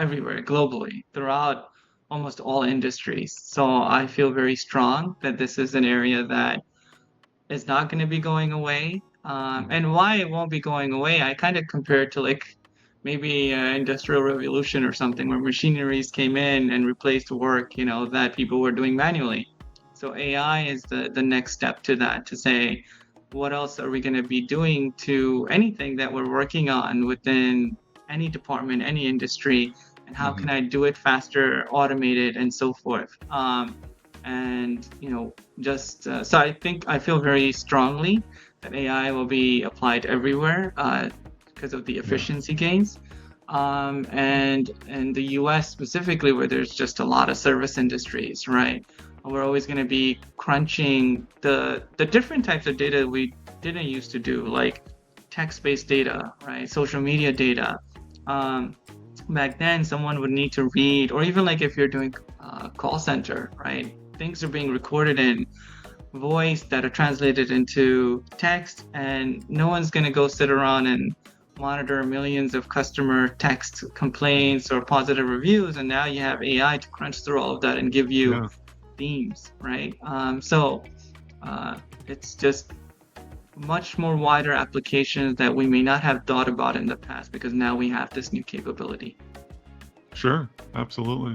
everywhere globally throughout almost all industries. So I feel very strong that this is an area that is not going to be going away. Mhm. And why it won't be going away, I kind of compare it to like maybe industrial revolution or something where machineries came in and replaced work, that people were doing manually. So AI is the next step to that, to say, what else are we going to be doing to anything that we're working on within any department, any industry, and how can Mhm. I do it faster, automated, and so forth. And just so I feel very strongly that AI will be applied everywhere because of the Yeah. efficiency gains. And in the US specifically, where there's just a lot of service industries, right? We're always going to be crunching the different types of data we didn't used to do, like text-based data, right? Social media data. Um, Back then, someone would need to read, or even like if you're doing call center, right? Things are being recorded in voice that are translated into text, and no one's going to go sit around and monitor millions of customer text complaints or positive reviews. And now you have AI to crunch through all of that and give you Yeah. themes, right? So uh, it's just much more wider applications that we may not have thought about in the past because now we have this new capability. Sure. Absolutely.